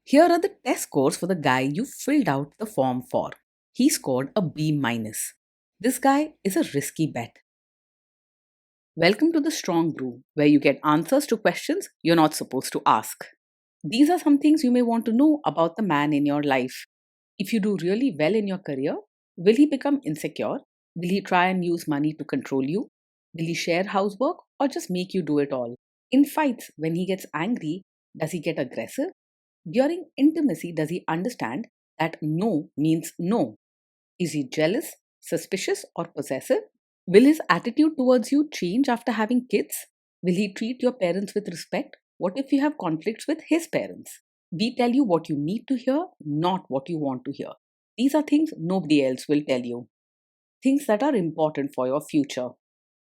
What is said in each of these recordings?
Here are the test scores for the guy you filled out the form for. He scored a B minus. This guy is a risky bet. Welcome to the Strong Brew, where you get answers to questions you're not supposed to ask. These are some things you may want to know about the man in your life. If you do really well in your career, will he become insecure? Will he try and use money to control you? Will he share housework or just make you do it all? In fights, when he gets angry, does he get aggressive? During intimacy, does he understand that no means no? Is he jealous, suspicious, or possessive? Will his attitude towards you change after having kids? Will he treat your parents with respect? What if you have conflicts with his parents? We tell you what you need to hear, not what you want to hear. These are things nobody else will tell you. Things that are important for your future.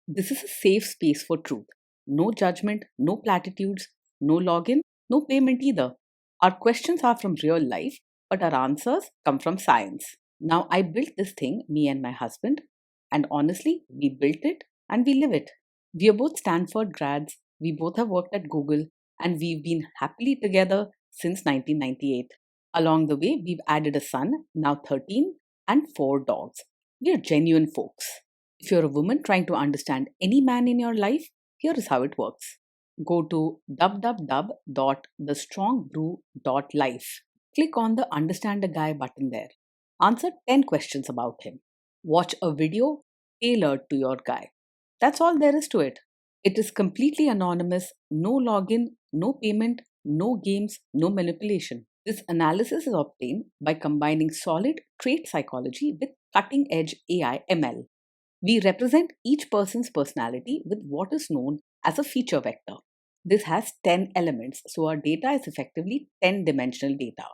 This is a safe space for truth. No judgment, no platitudes, no login, no payment either. Our questions are from real life, but our answers come from science. Now, I built this thing, me and my husband, and honestly, we built it and we live it. We are both Stanford grads, we both have worked at Google, and we've been happily together since 1998. Along the way, we've added a son, now 13, and 4 dogs. We are genuine folks. If you're a woman trying to understand any man in your life, here is how it works. Go to www.thestrongbrew.life. Click on the Understand a Guy button there. Answer 10 questions about him. Watch a video tailored to your guy. That's all there is to it. It is completely anonymous, no login, no payment, no games, no manipulation. This analysis is obtained by combining solid trait psychology with cutting edge AI ML. We represent each person's personality with what is known as a feature vector. This has 10 elements, so our data is effectively 10-dimensional data.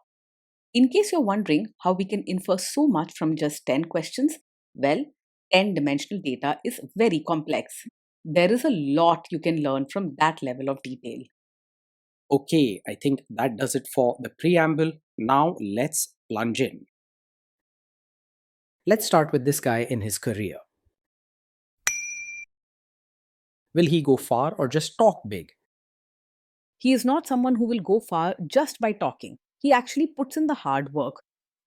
In case you're wondering how we can infer so much from just 10 questions, well, 10-dimensional data is very complex. There is a lot you can learn from that level of detail. Okay, I think that does it for the preamble. Now let's plunge in. Let's start with this guy in his career. Will he go far or just talk big? He is not someone who will go far just by talking. He actually puts in the hard work.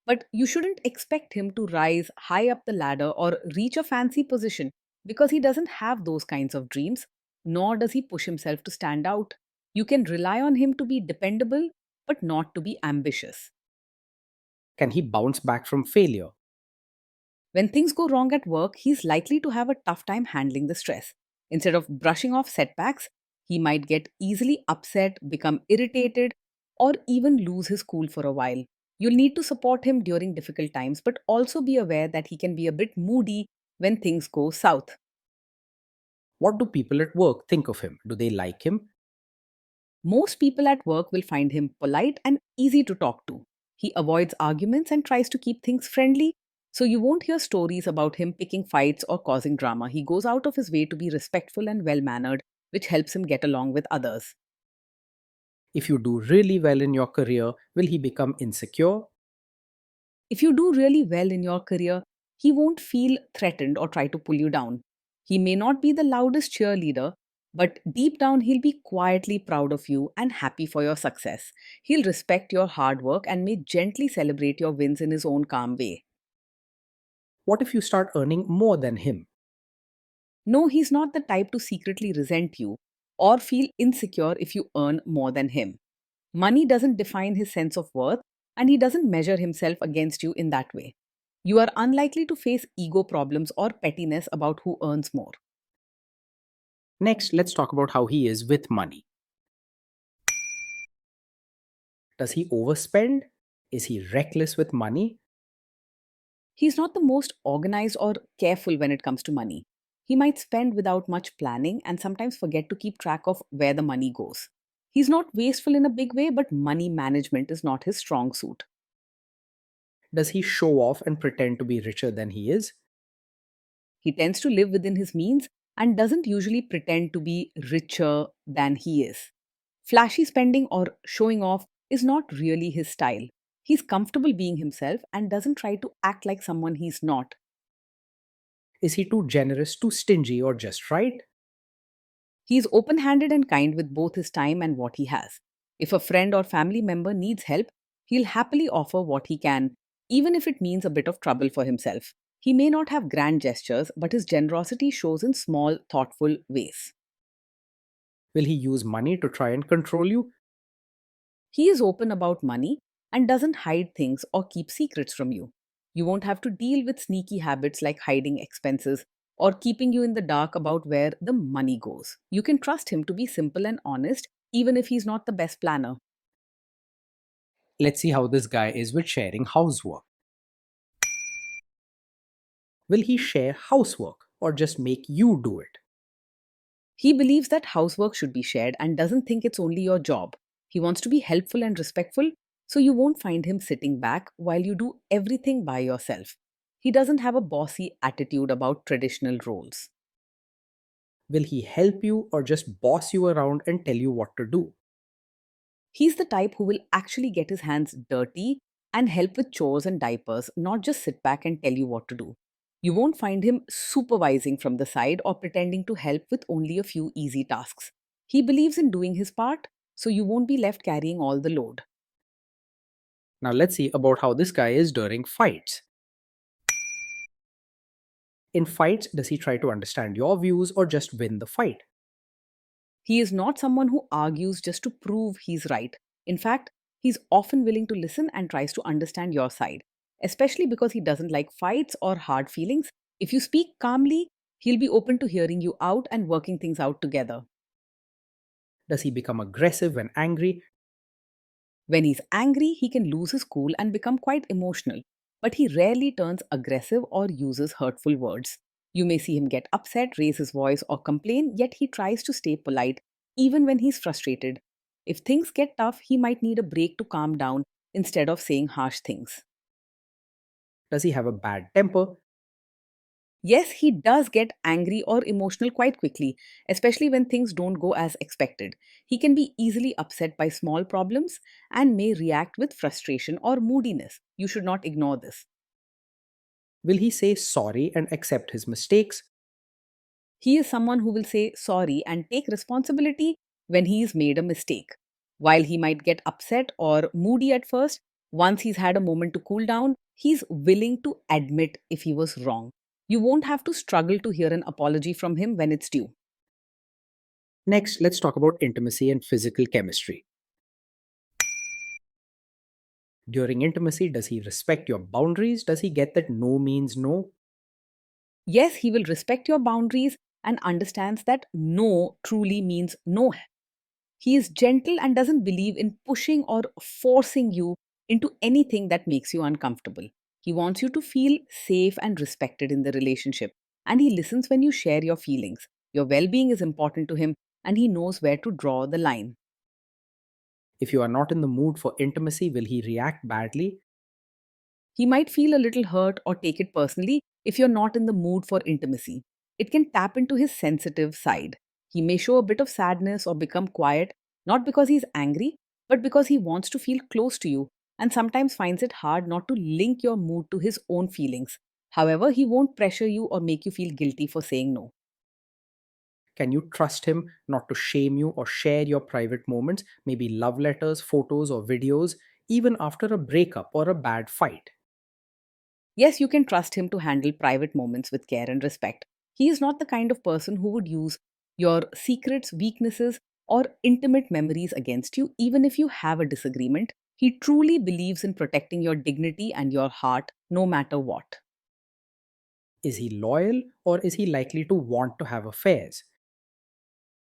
But you shouldn't expect him to rise high up the ladder or reach a fancy position because he doesn't have those kinds of dreams, nor does he push himself to stand out. You can rely on him to be dependable, but not to be ambitious. Can he bounce back from failure? When things go wrong at work, he's likely to have a tough time handling the stress. Instead of brushing off setbacks, he might get easily upset, become irritated, or even lose his cool for a while. You'll need to support him during difficult times, but also be aware that he can be a bit moody when things go south. What do people at work think of him? Do they like him? Most people at work will find him polite and easy to talk to. He avoids arguments and tries to keep things friendly, so you won't hear stories about him picking fights or causing drama. He goes out of his way to be respectful and well mannered, which helps him get along with others. If you do really well in your career, will he become insecure? If you do really well in your career, he won't feel threatened or try to pull you down. He may not be the loudest cheerleader, but deep down he'll be quietly proud of you and happy for your success. He'll respect your hard work and may gently celebrate your wins in his own calm way. What if you start earning more than him? No, he's not the type to secretly resent you or feel insecure if you earn more than him. Money doesn't define his sense of worth, and he doesn't measure himself against you in that way. You are unlikely to face ego problems or pettiness about who earns more. Next, let's talk about how he is with money. Does he overspend? Is he reckless with money? He's not the most organized or careful when it comes to money. He might spend without much planning and sometimes forget to keep track of where the money goes. He's not wasteful in a big way, but money management is not his strong suit. Does he show off and pretend to be richer than he is? He tends to live within his means and doesn't usually pretend to be richer than he is. Flashy spending or showing off is not really his style. He's comfortable being himself and doesn't try to act like someone he's not. Is he too generous, too stingy, or just right? He's open handed and kind with both his time and what he has. If a friend or family member needs help, He'll happily offer what he can, even if it means a bit of trouble for himself. He may not have grand gestures, but his generosity shows in small, thoughtful ways. Will he use money to try and control you? He is open about money and doesn't hide things or keep secrets from you. You won't have to deal with sneaky habits like hiding expenses or keeping you in the dark about where the money goes. You can trust him to be simple and honest, even if he's not the best planner. Let's see how this guy is with sharing housework. Will he share housework or just make you do it? He believes that housework should be shared and doesn't think it's only your job. He wants to be helpful and respectful, so you won't find him sitting back while you do everything by yourself. He doesn't have a bossy attitude about traditional roles. Will he help you or just boss you around and tell you what to do? He's the type who will actually get his hands dirty and help with chores and diapers, not just sit back and tell you what to do. You won't find him supervising from the side or pretending to help with only a few easy tasks. He believes in doing his part, so you won't be left carrying all the load. Now let's see about how this guy is during fights. In fights, does he try to understand your views or just win the fight? He is not someone who argues just to prove he's right. In fact, he's often willing to listen and tries to understand your side, especially because he doesn't like fights or hard feelings. If you speak calmly, he'll be open to hearing you out and working things out together. Does he become aggressive when angry? When he's angry, he can lose his cool and become quite emotional, but he rarely turns aggressive or uses hurtful words. You may see him get upset, raise his voice, or complain, yet he tries to stay polite even when he's frustrated. If things get tough, he might need a break to calm down instead of saying harsh things. Does he have a bad temper? Yes, he does get angry or emotional quite quickly, especially when things don't go as expected. He can be easily upset by small problems and may react with frustration or moodiness. You should not ignore this. Will he say sorry and accept his mistakes? He is someone who will say sorry and take responsibility when he's made a mistake. While he might get upset or moody at first, once he's had a moment to cool down, he's willing to admit if he was wrong. You won't have to struggle to hear an apology from him when it's due. Next, let's talk about intimacy and physical chemistry. During intimacy, does he respect your boundaries? Does he get that no means no? Yes, he will respect your boundaries and understands that no truly means no. He is gentle and doesn't believe in pushing or forcing you into anything that makes you uncomfortable. He wants you to feel safe and respected in the relationship, and he listens when you share your feelings. Your well being is important to him, and he knows where to draw the line. If you are not in the mood for intimacy, will he react badly? He might feel a little hurt or take it personally if you're not in the mood for intimacy. It can tap into his sensitive side. He may show a bit of sadness or become quiet, not because he's angry, but because he wants to feel close to you and sometimes finds it hard not to link your mood to his own feelings. However, he won't pressure you or make you feel guilty for saying no. Can you trust him not to shame you or share your private moments, maybe love letters, photos, or videos, even after a breakup or a bad fight? Yes, you can trust him to handle private moments with care and respect. He is not the kind of person who would use your secrets, weaknesses, or intimate memories against you, even if you have a disagreement. He truly believes in protecting your dignity and your heart, no matter what. Is he loyal or is he likely to want to have affairs?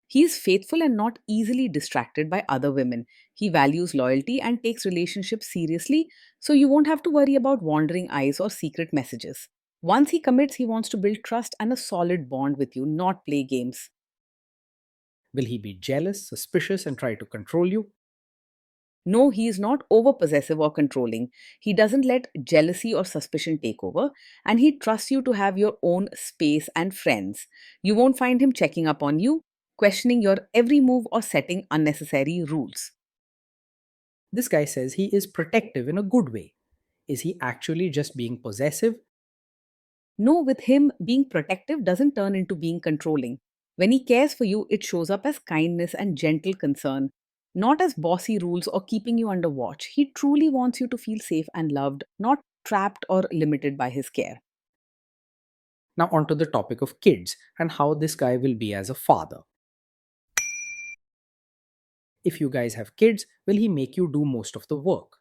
He is faithful and not easily distracted by other women. He values loyalty and takes relationships seriously, so you won't have to worry about wandering eyes or secret messages. Once he commits, he wants to build trust and a solid bond with you, not play games. Will he be jealous, suspicious, and try to control you? No, he is not over possessive or controlling. He doesn't let jealousy or suspicion take over, and he trusts you to have your own space and friends. You won't find him checking up on you, questioning your every move, or setting unnecessary rules. This guy says he is protective in a good way. Is he actually just being possessive? No, with him, being protective doesn't turn into being controlling. When he cares for you, it shows up as kindness and gentle concern, Not as bossy rules or keeping you under watch. He truly wants you to feel safe and loved, not trapped or limited by his care. Now, onto the topic of kids and how this guy will be as a father. If you guys have kids, will he make you do most of the work?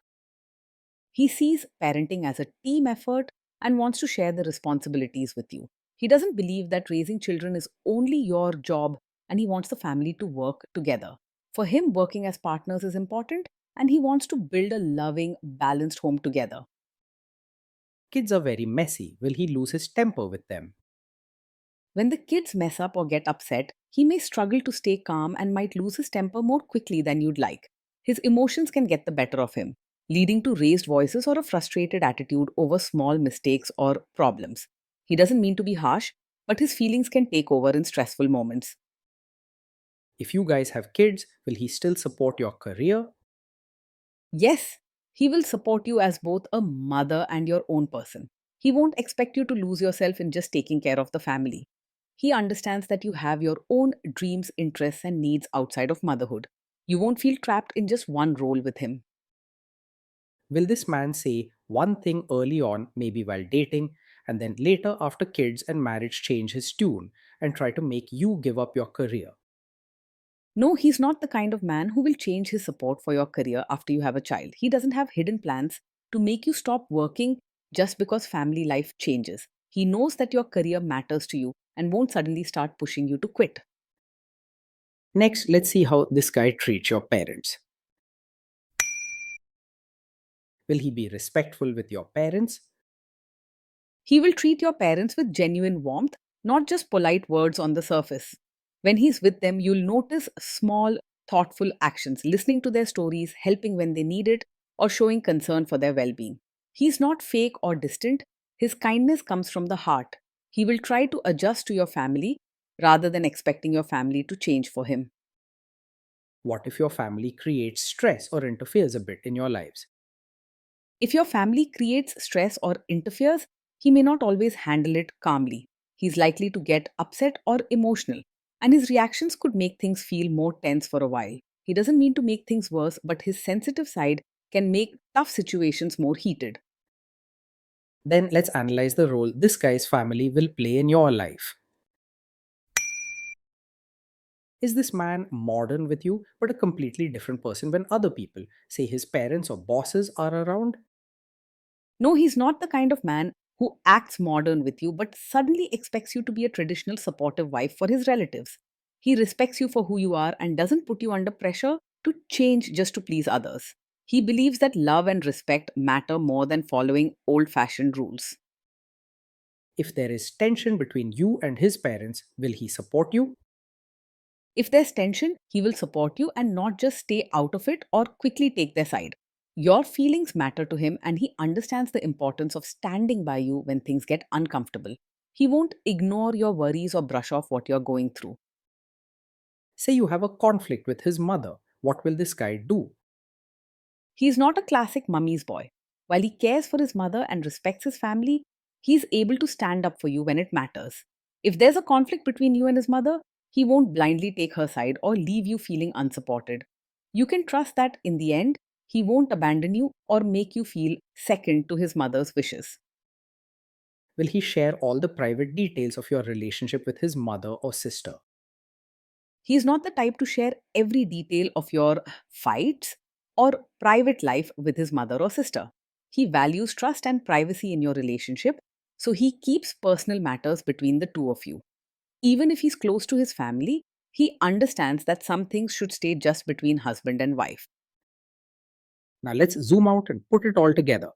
He sees parenting as a team effort and wants to share the responsibilities with you. He doesn't believe that raising children is only your job and he wants the family to work together. For him, working as partners is important and he wants to build a loving, balanced home together. Kids are very messy. Will he lose his temper with them? When the kids mess up or get upset, he may struggle to stay calm and might lose his temper more quickly than you'd like. His emotions can get the better of him, leading to raised voices or a frustrated attitude over small mistakes or problems. He doesn't mean to be harsh, but his feelings can take over in stressful moments. If you guys have kids, will he still support your career? Yes, he will support you as both a mother and your own person. He won't expect you to lose yourself in just taking care of the family. He understands that you have your own dreams, interests, and needs outside of motherhood. You won't feel trapped in just one role with him. Will this man say one thing early on, maybe while dating, and then later after kids and marriage change his tune and try to make you give up your career? No, he's not the kind of man who will change his support for your career after you have a child. He doesn't have hidden plans to make you stop working just because family life changes. He knows that your career matters to you and won't suddenly start pushing you to quit. Next, let's see how this guy treats your parents. Will he be respectful with your parents? He will treat your parents with genuine warmth, not just polite words on the surface. When he's with them, you'll notice small, thoughtful actions, listening to their stories, helping when they need it, or showing concern for their well being. He's not fake or distant, his kindness comes from the heart. He will try to adjust to your family rather than expecting your family to change for him. What if your family creates stress or interferes a bit in your lives? If your family creates stress or interferes, he may not always handle it calmly. He's likely to get upset or emotional, and his reactions could make things feel more tense for a while. He doesn't mean to make things worse, but his sensitive side can make tough situations more heated. Then let's analyze the role this guy's family will play in your life. Is this man modern with you, but a completely different person when other people, say his parents or bosses, are around? No, he's not the kind of man who acts modern with you but suddenly expects you to be a traditional supportive wife for his relatives. He respects you for who you are and doesn't put you under pressure to change just to please others. He believes that love and respect matter more than following old fashioned rules. If there is tension between you and his parents, will he support you? If there's tension, he will support you and not just stay out of it or quickly take their side. Your feelings matter to him and he understands the importance of standing by you when things get uncomfortable. He won't ignore your worries or brush off what you're going through. Say you have a conflict with his mother. What will this guy do? He's not a classic mummy's boy. While he cares for his mother and respects his family, he's able to stand up for you when it matters. If there's a conflict between you and his mother, he won't blindly take her side or leave you feeling unsupported. You can trust that in the end, he won't abandon you or make you feel second to his mother's wishes. Will he share all the private details of your relationship with his mother or sister? He is not the type to share every detail of your fights or private life with his mother or sister. He values trust and privacy in your relationship, so he keeps personal matters between the two of you. Even if he's close to his family, he understands that some things should stay just between husband and wife. Now let's zoom out and put it all together.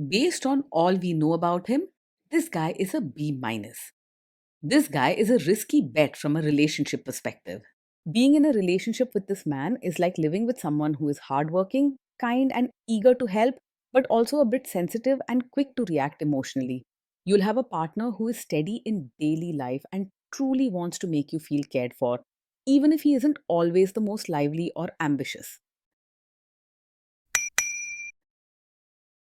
Based on all we know about him, this guy is a B minus. This guy is a risky bet from a relationship perspective. Being in a relationship with this man is like living with someone who is hardworking, kind, and eager to help, but also a bit sensitive and quick to react emotionally. You'll have a partner who is steady in daily life and truly wants to make you feel cared for, even if he isn't always the most lively or ambitious.